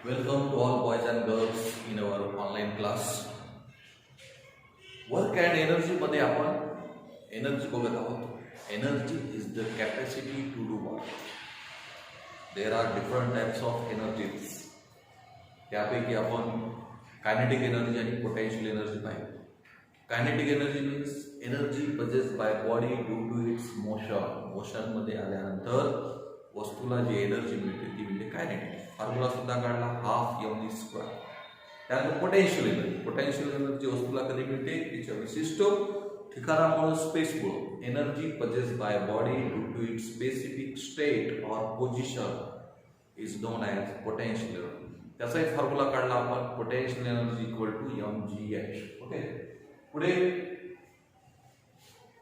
Welcome to all boys and girls in our online class. Work and एनर्जीमध्ये आपण energy बघत आहोत. Energy is the capacity to do work. There are different types of energies. त्यापैकी आपण kinetic energy आणि potential energy पाहिजे. Kinetic energy means energy possess by body due to its motion. मोशनमध्ये आल्यानंतर वस्तूला जी एनर्जी मिळते ती म्हणजे कायनेटिक. फॉर्म्युला सुद्धा काढला ½ mv². त्यानंतर पोटेन्शियल एनर्जी. पोटेन्शियल एनर्जी वस्तूला कधी मिळते तिच्या विशिष्ट ठिकाणामुळे स्पेसमुळे. Energy possess by body due to its specific state or position is known as potential energy. त्याचा एक फॉर्म्युला काढला आपण. Potential energy equal to mgh. Okay. पुढे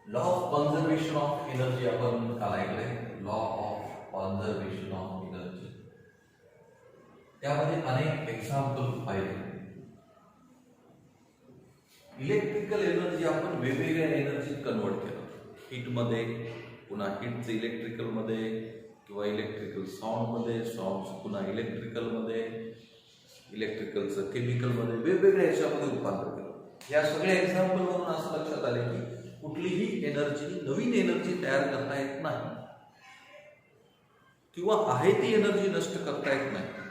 law of conservation of energy आपण काल ऐकले. Law of conservation of energy. त्यामध्ये अनेक एक्झाम्पल पाहिले. इलेक्ट्रिकल एनर्जी आपण वेगवेगळ्या एनर्जीत कन्वर्ट केलं. हीटमध्ये, पुन्हा हीटचं इलेक्ट्रिकलमध्ये, किंवा इलेक्ट्रिकल साऊंडमध्ये, साऊंडचं पुन्हा इलेक्ट्रिकलमध्ये, इलेक्ट्रिकलचं केमिकलमध्ये, वेगवेगळ्या याच्यामध्ये रूपांतर केलं. या सगळ्या एक्झाम्पलवरून असं लक्षात आले की कुठलीही एनर्जी नवीन एनर्जी तयार करता येत नाही, किंवा आहे ती एनर्जी नष्ट करता येत नाही.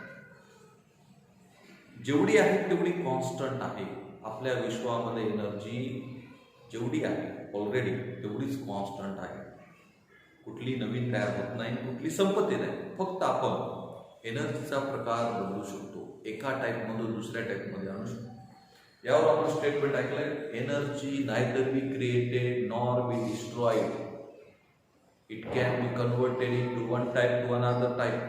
जेवढी आहे तेवढी कॉन्स्टंट आहे. आपल्या विश्वामध्ये एनर्जी जेवढी आहे ऑलरेडी तेवढीच कॉन्स्टंट आहे. कुठली नवीन तयार होत नाही, कुठली संपत्ती नाही. फक्त आपण एनर्जीचा प्रकार बदलू शकतो. एका टाईपमधून दुसऱ्या टाईपमध्ये आणू शकतो. यावर आपण स्टेटमेंट ऐकलंय. Energy neither be created nor be destroyed. It can be converted in to one type to another type.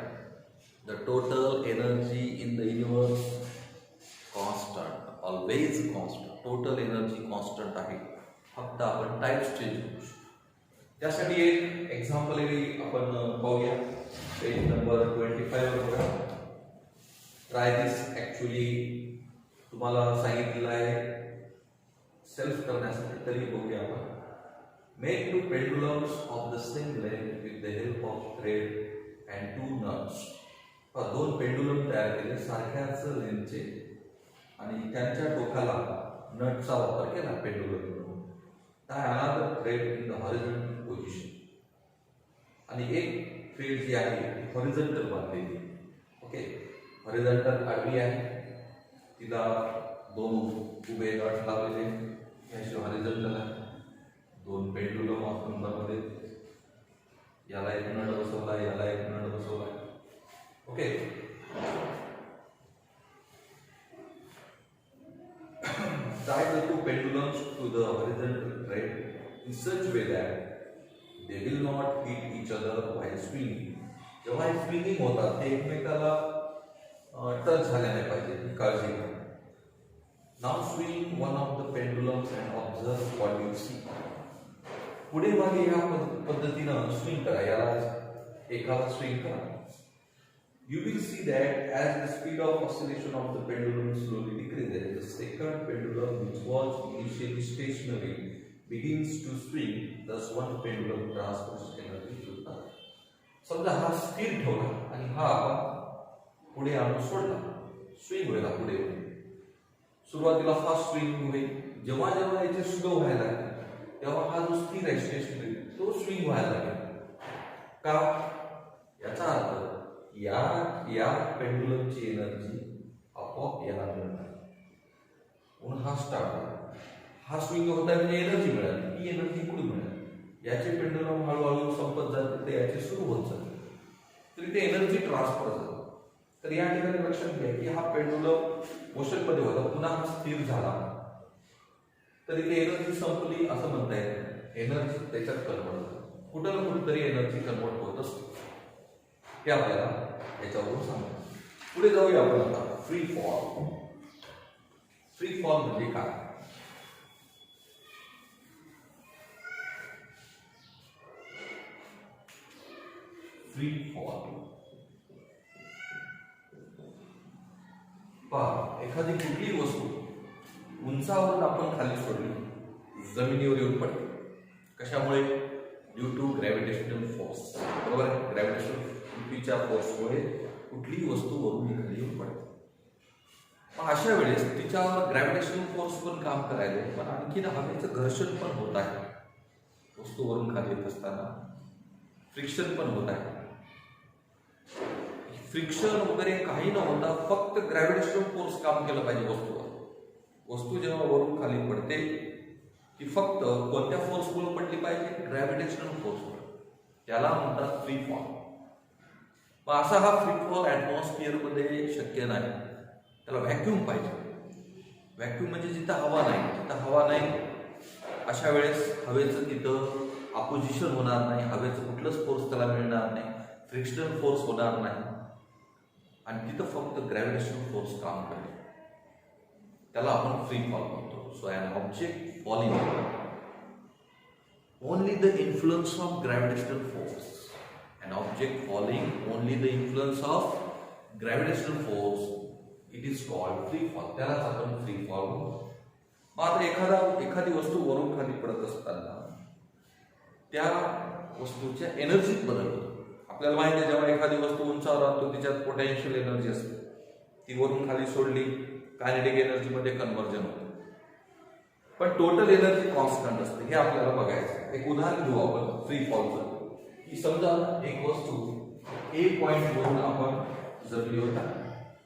The total energy in the universe constant, always constant. Total energy constant आहे, फक्त आपण types change करू शकतो. त्यासाठी एक example आपण पाहूया. Page number 25 वर बघा. ट्राय दिस. ॲक्च्युली तुम्हाला सांगितलेलं आहे सेल्फ करण्यासाठी, तरी बघूया आपण. Make 2 pendulums of the same length with the help of thread and 2 nuts. 2 pendulum तयार केले सारख्याच लेंथचे, आणि त्यांच्या टोकाला नटचा वापर केला पेंडुलम म्हणून. Tie another thread in the horizontal position. आणि एक थ्रेड जी आहे ती हॉरिझॉन्टल बांधलेली. ओके. हॉरिझॉन्टल आडवी आहे, तिला 2 उभे नट लावलेले. याची हॉरिझॉन्टल आहे. 2 पेंडुलम आपण बनवले. याला एक नट बसवला, याला एक नट बसवला. Okay. Tie the 2 pendulums to the horizontal thread in such way that they will not hit each other while swinging. जेव्हा स्विंगिंग होतात ते एकमेकाला टच झाले नाही पाहिजे, ही काळजी घ्या. Now swing one of the pendulums and observe what you see. पुढे मागे या पद्धतीनं स्विंग करा. याला एकाला स्विंग करा. You will see that as the speed of oscillation of the pendulum slowly decreases, the second pendulum, which was initially stationary, begins to swing. Thus, one pendulum transfers energy to the other. समजा हा स्थिर ठेवला आणि हा आपण पुढे आणून सोडला. स्विंग व्हायला पुढे. सुरुवातीला फास्ट स्विंग होईल. जेव्हा जेव्हा याचे स्लो व्हायला लागेल तेव्हा हा जो स्थिर आहे स्टेशनरी तो स्विंग व्हायला लागेल. का? याचा अर्थ या पेंडुलमची एनर्जी आपोआप याला मिळणार. म्हणून हा स्टार्ट झाला. हा स्विंग होता म्हणजे एनर्जी मिळाली. ही एनर्जी पुढे मिळाली. याचे पेंडुलम हळूहळू संपत जाते, ते याचे सुरू होत जाते, तरी ते एनर्जी ट्रान्सफर झालं. तर या ठिकाणी लक्षात घ्या की हा पेंडुलम मोशनमध्ये होता, पुन्हा हा स्थिर झाला, तरी ते एनर्जी संपली असं म्हणता येत. एनर्जी त्याच्यात कन्वर्ट झाली. कुठं ना कुठेतरी एनर्जी कन्वर्ट होत असते. हे आपल्याला याच्यावरून सांगतो. पुढे जाऊया आपण आता. Free fall. फ्री फॉल म्हणजे काय? फ्री फॉल पहा. एखादी कुठलीही वस्तू उंचावरून आपण खाली सोडली, जमिनीवर येऊन पडते. कशामुळे? Due to gravitational force. बरोबर आहे. ग्रॅव्हिटेशनल पृथ्वीच्या फोर्समुळे कुठलीही वस्तू वरून खाली येऊन पडते. त्याच्यावर ग्रॅव्हिटेशनल फोर्स पण काम करायला, पण आणखीन हवेचं घर्षण पण होत आहे. वस्तूवरून खाली येत असताना फ्रिक्शन पण होत आहे. फ्रिक्शन वगैरे काही न होता फक्त ग्रॅव्हिटेशनल फोर्स काम केलं पाहिजे वस्तूवर. वस्तू जेव्हा वरून खाली पडते ती फक्त कोणत्या फोर्समुळे पडली पाहिजे? ग्रॅव्हिटेशनल फोर्समुळे. त्याला म्हणतात फ्री फॉल. मग असा हा फ्री फॉल ॲटमॉस्फिअरमध्ये शक्य नाही. त्याला व्हॅक्यूम पाहिजे. व्हॅक्यूम म्हणजे जिथं हवा नाही, अशा वेळेस हवेचं तिथं अपोजिशन होणार नाही, हवेचं कुठलंच फोर्स त्याला मिळणार नाही, फ्रिक्शनल फोर्स होणार नाही, आणि तिथं फक्त ग्रॅव्हिटेशनल फोर्स काम करेल. त्याला आपण फ्री फॉल म्हणतो. So an object falling only the influence of gravitational force. An object falling only the influence of gravitational force, it is called free fall. त्यालाच आपण फ्री फॉल म्हणतो. मग आता एखादी वस्तू वरून खाली पडत असताना त्या वस्तूच्या एनर्जीत बदल होतो. आपल्याला माहिती आहे, जेव्हा एखादी वस्तू उंचावर राहतो तिच्यात पोटेन्शियल एनर्जी असते. ती वरून खाली सोडली कायनेटिक एनर्जीमध्ये कन्व्हर्जन होतं. पण टोटल एनर्जी कॉन्स्टंट असते. हे आपल्याला बघायचं. एक उदाहरण घेऊ आपण फ्री फॉलचं. की समजा एक वस्तू ए पॉइंट वरून आपण जपली होता.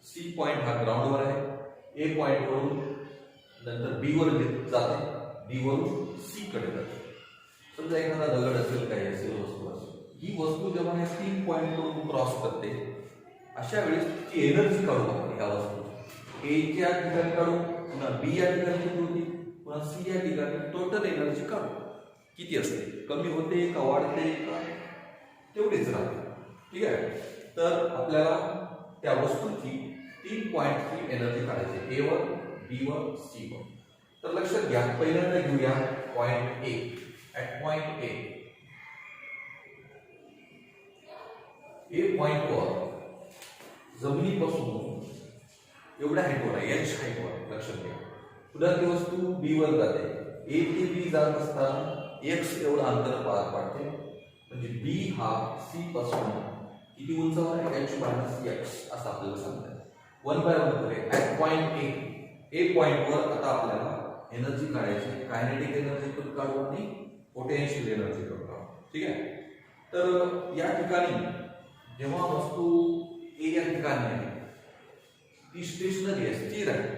सी पॉइंट हा ग्राउंडवर आहे. ए पॉइंट वरून नंतर बी वर जाते, बी वरून सी कडे जाते. समजा एखादा दगड असेल, काही असेल, वस्तू असेल. ही वस्तू जेव्हा हे 3 पॉइंट वरून क्रॉस करते, अशा वेळेस तिची एनर्जी काढू आपण. ह्या वस्तू ए च्या ठिकाणी काढू, पुन्हा बी या ठिकाणी किती होती, पुन्हा सी या ठिकाणी टोटल एनर्जी काढू. किती असते? कमी होते का वाढते का तेवढीच राहते. ठीक आहे. तर आपल्याला त्या वस्तूची 3 पॉइंटची एनर्जी काढायची, ए वर, बी वर, सी वर. तर लक्षात घ्या, पहिल्यांदा घेऊया point A. At point A पॉइंटवर जमिनीपासून एवढ्या हाईटवर आहे, एच हाईटवर. लक्षात घ्या. पुन्हा ती वस्तू बी वर जाते. ए ते बी जात असताना एक्स एवढं अंतर पार पाडते. म्हणजे बी हा सी पासून किती उंचावर आहे? एच मायनस एक्स असं आपल्याला सांगतात. 1/1 करूया. ऍट पॉइंट ए पॉइंटवर आता आपल्याला एनर्जी काढायची. कायनेटिक एनर्जी पण काढू आणि पोटेन्शियल एनर्जी पण काढू. ठीक आहे. तर या ठिकाणी जेव्हा वस्तू ए या ठिकाणी आहे, ती स्टेशनरी आहे, स्थिर आहे.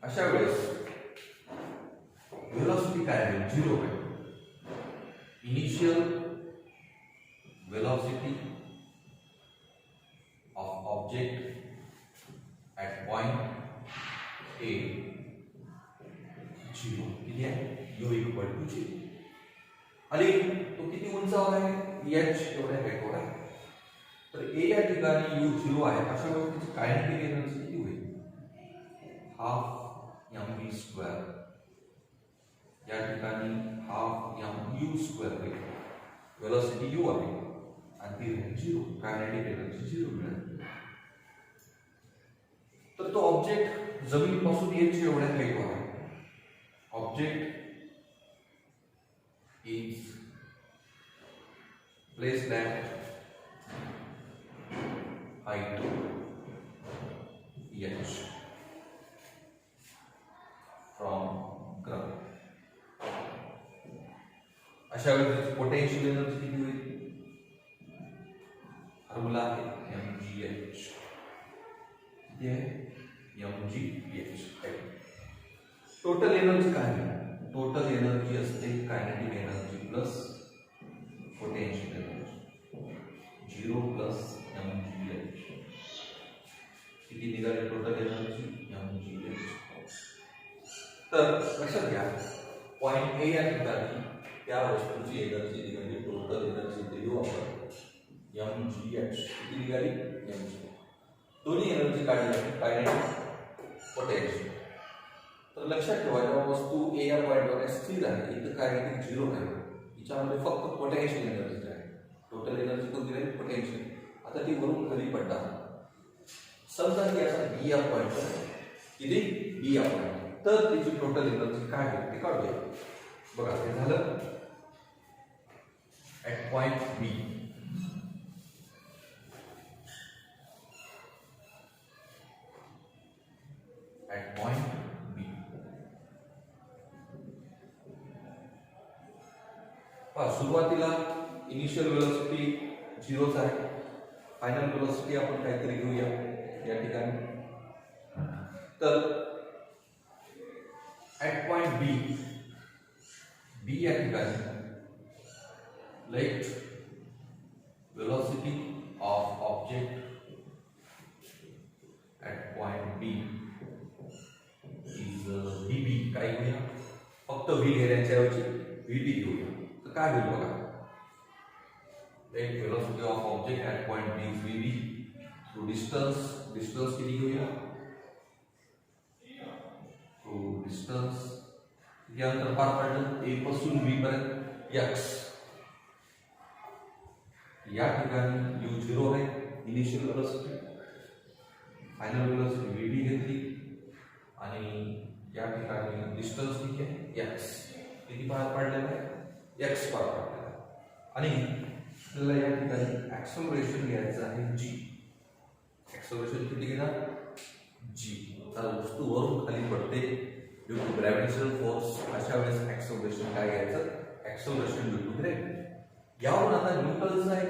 अशा वेळेस वेलोसिटी काय आहे? 0 आहे. Initial velocity of object at point ए 0. किती आहे? u = 0. आणि तो किती उंचावर आहे? h एवढ्या हाईटवर आहे. तर ए या ठिकाणी u 0 आहे. अशा वेळेस त्याची कायनेटिक एनर्जी किती होईल? ½ mv². या ठिकाणी ½ mu² होईल. वेलोसिटी u आहे आणि ती राहील 0. कायनेटिक एनर्जी 0 मिळेल. तर तो ऑब्जेक्ट जमिनीपासून h एवढ्या हाईटवर आहे. Object is placed at height h from ground. अशा वेळेस पोटेन्शियल एनर्जी किती होईल? फॉर्म्युला आहे mgh. किती आहे? mgh. टोटल एनर्जी काय आहे? टोटल एनर्जी असते kinetic energy plus potential energy. 0 plus mgh. किती निघाले टोटल एनर्जी? mgh. तर लक्षात घ्या, पॉइंट ए या ठिकाणी त्या वस्तूची एनर्जी निघाली, टोटल एनर्जी देऊ आपण mgh. किती निघाली? mg. दोन्ही एनर्जी काढली, कायनेटिक, पोटेन्शियल. तर लक्षात ठेवा, जेव्हा वस्तू ए या पॉइंटवर स्थिर आहे, इथं कायनेटिक 0 आहे. हिच्यामध्ये फक्त पोटेन्शियल एनर्जी आहे. टोटल एनर्जी कोणती आहे? पोटेन्शियल. आता ती वरून खाली पडणार. समजा की आता बी या पॉइंटवर, किती? बी या पॉइंट. तर तिची टोटल एनर्जी काय आहे ते काढूया. बघा, ते झालं at point B. At point सुरुवातीला इनिशियल वेलोसिटी 0च आहे, फायनल वेलोसिटी आपण काहीतरी घेऊया या ठिकाणी. तर ऍट पॉइंट बी या ठिकाणी let velocity of object at point B is vb. काय घेऊया, फक्त v घेण्याच्या ऐवजी vb घेऊया. तर काय होईल बघा, let velocity of object at point B is vb through distance किती घेऊया, थ्रू डिस्टन्स किती अंतर पार पडलं a पासून b पर्यंत x. या ठिकाणी u0 आहे initial velocity, final velocity vb घेतली आणि या ठिकाणी डिस्टन्स किती आहे x. किती पार पडलेला आहे, x पार पडलेला आहे. आणि आपल्याला या ठिकाणी ऍक्सेलरेशन घ्यायचं आहे g. ऍक्सेलरेशन किती घेणार, g. तर वस्तू वरून खाली पडते ड्यू टू ग्रॅव्हिटेशनल फोर्स. अशा वेळेस ऍक्सेलरेशन काय घ्यायचं, ऍक्सेलरेशन ड्यू टू ग्रॅव्हिटी. यावरून आता न्यूटनचं आहे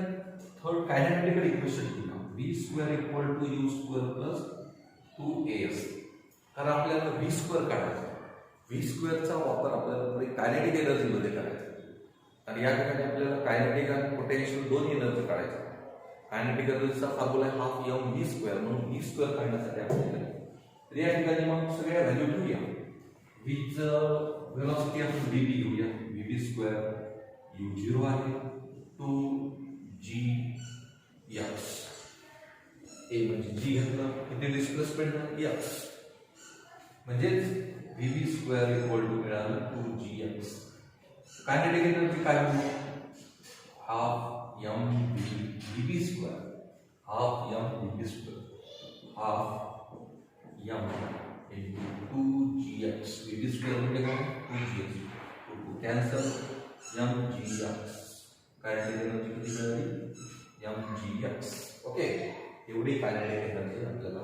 थर्ड कायनेटिकल इक्वेशन लिहा, v² = u² + 2as. कारण आपल्याला v² काढायचा, v² चा वापर आपल्याला कायनेटिक एनर्जी मध्ये करायचा. आणि या ठिकाणी आपल्याला कायनेटिक आणि पोटेन्शियल दोन्ही एनर्जी काढायचा. कायनेटिक एनर्जीचा फॉर्म्युला हाफ m v², म्हणून v² काढण्यासाठी आपल्याला तर या ठिकाणी मग सगळ्या व्हॅल्यू घेऊया. v चं वेलोसिटी आपण vb घेऊया, vb² u0 आहे 2gx. a म्हणजे g घेतलं, किती डिस्प्लेसमेंट x, म्हणजेच vb² मिळालं 2gx. कायनेटिक एनर्जी काय होईल, half m vb², half m vb², half m into 2gx. vb² म्हणजे काय, 2gx. Cancel mgx. Kinetic energy किती मिळाली, mgx. ओके, एवढी कायनेटिक एनर्जी आपल्याला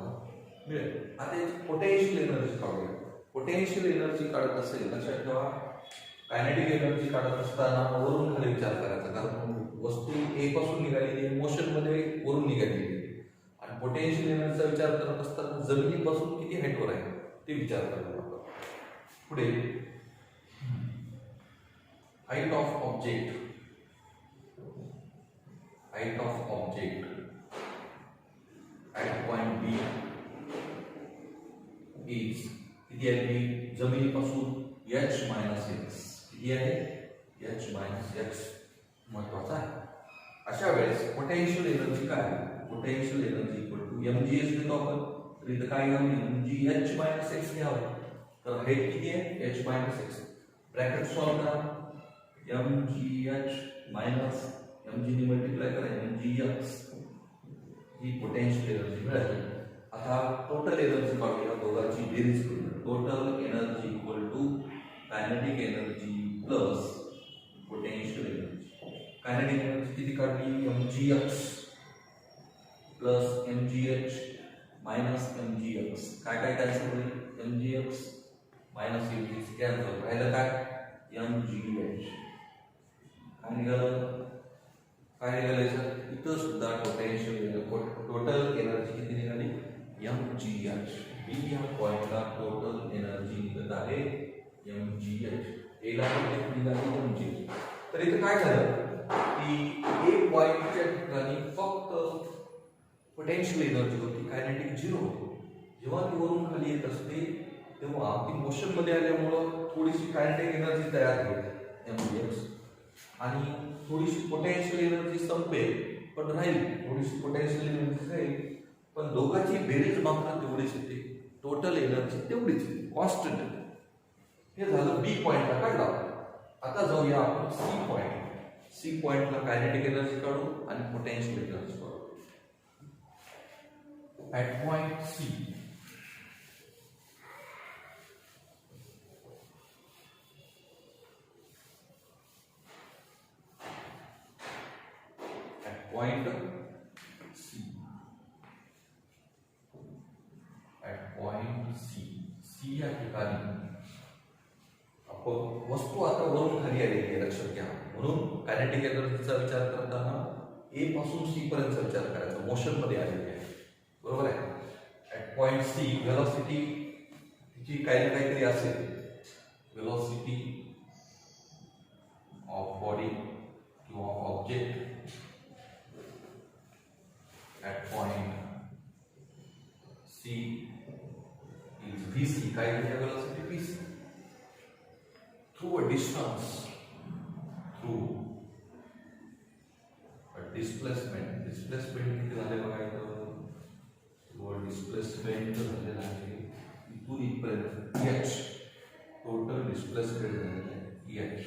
मिळेल. आता पोटेन्शियल एनर्जी काढूया. पोटेन्शियल एनर्जी काढत असेल लक्षात ठेवा, कायनेटिक एनर्जी काढत असताना वरून खाली विचार करायचा. कारण वस्तू ए पासून निघालेली आहे, मोशन मध्ये वरून निघालेली आहे. आणि पोटेन्शियल एनर्जीचा विचार करत असताना जमिनीपासून किती हाईटवर आहे ते विचार करायला. पुढे height of object at point B is किती आहे, जमिनीपासून h - x. किती आहे, h - x महत्वाचा आहे. अशा वेळेस पोटेन्शियल एनर्जी काय, पोटेन्शियल एनर्जी mgh घेतो आपण. तर इथं काय mgh - x घ्यावं. तर हाईट किती आहे, h - x. ब्रॅकेट सॉल्व करा, mgh मायनस mg ने मल्टिप्लाय करा mgx. ही पोटेन्शियल एनर्जी मिळाली. आता टोटल एनर्जी काढूया, दोघांची बेरीज करूया. Total energy equal to kinetic energy plus potential energy. Kinetic energy किती काढली, mgx plus mgh minus mgx. काय कॅन्सल होईल, mgx मायनस mgx कॅन्सल. राहिलं काय, mgh. काय निघालं इथं सुद्धा पोटेन्शियल टोटल एनर्जी किती निघाली, mgh. बी या पॉइंटला टोटल एनर्जी निघत आहे mgh. ए ला किती निघाली, mgh. तर इथं काय झालं की ए पॉइंटच्या ठिकाणी फक्त पोटेन्शियल एनर्जी होती, कायनेटिक 0 होती. जेव्हा ती वरून खाली येत असते तेव्हा ती मोशन मध्ये आल्यामुळं थोडीशी कायनेटिक एनर्जी तयार होते mgh, आणि थोडीशी पोटेन्शियल एनर्जी संपेल पण राहील, थोडीशी पोटेन्शियल एनर्जी राहील पण दोघांची बेरीज मात्र तेवढीच येते. टोटल एनर्जी तेवढीच कॉन्स्टंट. हे झालं बी पॉइंटला काढला. आता जाऊया आपण सी पॉइंट. सी पॉइंटला कायनेटिक एनर्जी काढू आणि पोटेन्शियल एनर्जी काढू. At point C point C, at point C. C या ठिकाणी वस्तू आता वरून खाली आलेली आहे, लक्षात घ्या. म्हणून कायनेटिक एनर्जीचा विचार करताना ए पासून सी पर्यंतचा विचार करायचा, मोशन मध्ये आलेली आहे, बरोबर आहे. ऍट पॉइंट सी वेलोसिटी तिची काही ना काहीतरी असेल, वेलोसिटी ऑफ बॉडी किंवा object at point C is vc, काय आहे velocity vc. through a distance, through a displacement किती झाले बघा इथं, through a displacement झालेला आहे इथून इथपर्यंत h, टोटल डिस्प्लेसमेंट झालेलं आहे h.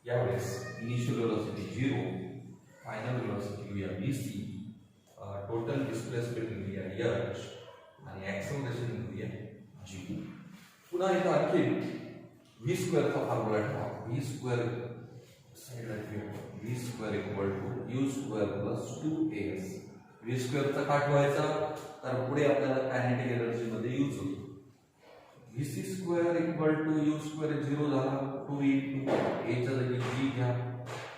यावेळेस इनिशियल वेलोसिटी 0, फायनल वेलोसिटी घेऊया vc, टोटल डिस्प्लेसमेंट घेऊया h आणि ऍक्सेलरेशन घेऊया g. पुन्हा इथं आणखी v स्क्वेअर चा फॉर्म्युला ठेवा, v स्क्वेअर साइडला ठेवा, v square equal to u square plus 2as. v square चा का ठेवायचा, तर पुढे आपल्याला कायनेटिक एनर्जी मध्ये यूज होतो. vc square equal to u square 0 झाला, 2 into a च्या जागी g घ्या,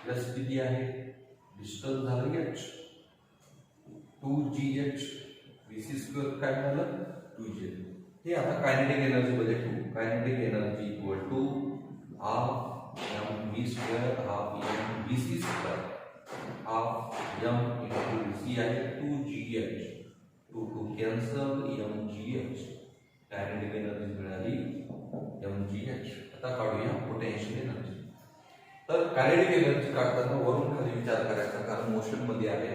प्लस किती आहे, डिस्टन्स झालं h, 2gh. vc स्क्वेअर काय झालं, 2g. हे आता कायनेटिक एनर्जी मध्ये ठेवू. Kinetic energy equal to half M V square, half M V C square, half M into C आहे 2gh, 2 cancel, mgh. Kinetic energy मिळाली mgh. आता काढूया पोटेन्शियल एनर्जी. तर कायनेटिक एनर्जी काढताना वरून खाली विचार करायचा, कारण मोशन मध्ये आहे,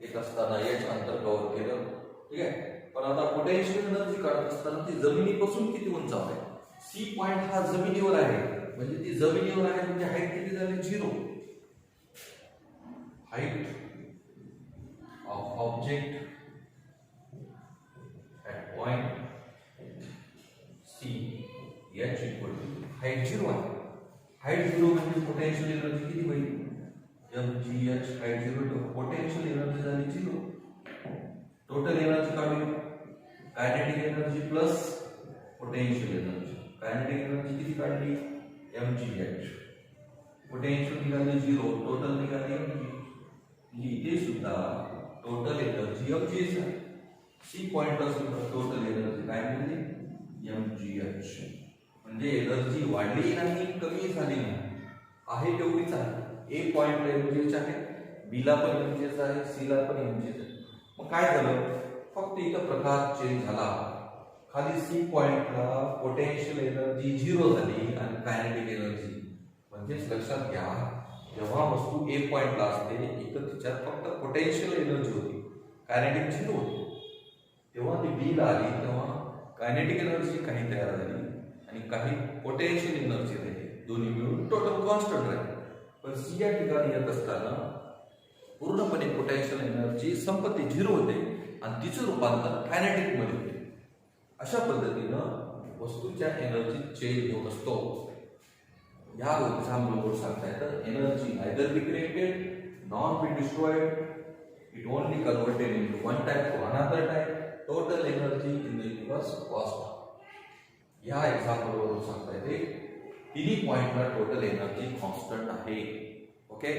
एक असताना h अंतर कव्हर केलं, ठीक आहे. पण आता पोटेन्शियल एनर्जी काढत असताना ती जमिनीपासून किती उंचावर आहे, सी पॉइंट हा जमिनीवर आहे, म्हणजे ती जमिनीवर आहे म्हणजे हाईट किती झाली, 0. Height of object at point C h equal to height 0 आहे. हाईट 0 म्हणजे पोटेन्शियल एनर्जी किती होईल, mgh. हाईट 0 पोटेन्शियल एनर्जी झाली 0. टोटल एनर्जी काढूया, kinetic energy plus potential energy. Kinetic energy किती काढली, mgh. पोटेन्शियल निघाली 0, टोटल निघाली mg. इथे सुद्धा टोटल एनर्जी mg आहे. सी पॉइंटला सुद्धा टोटल एनर्जी काय मिळाली, mgh. म्हणजे एनर्जी वाढली नाही, कमी झाली नाही, आहे तेवढीच आहे. ए पॉइंटला mgh आहे, बी ला पण mgh आहे, सी ला पण mgh आहे. मग काय झालं, फक्त इथं प्रकार चेंज झाला. खाली सी पॉइंटला पोटेन्शियल एनर्जी 0 झाली आणि कायनेटिक एनर्जी, म्हणजेच लक्षात घ्या, जेव्हा वस्तू ए पॉइंटला असते इथं तिच्यात फक्त पोटेन्शियल एनर्जी होती, कायनेटिक 0 होती. तेव्हा ती बी ला आली तेव्हा कायनेटिक एनर्जी काही तयार झाली आणि काही पोटेन्शियल एनर्जी राहिली, दोन्ही मिळून टोटल कॉन्स्टंट राहील. पण सी या ठिकाणी येत असताना पूर्णपणे पोटेन्शियल एनर्जी संपत्ती 0 होते आणि तिचं रूपांतर कायनेटिक मध्ये होते. अशा पद्धतीनं वस्तूच्या एनर्जी चेंज होत असतो. या एक्झाम्पलवर सांगता येतं, energy neither be created nor be destroyed, it only converted into one type two another type, total energy in the universe cost. या एक्झाम्पलवर सांगता येते तिन्ही पॉइंटला टोटल एनर्जी कॉन्स्टंट आहे. ओके.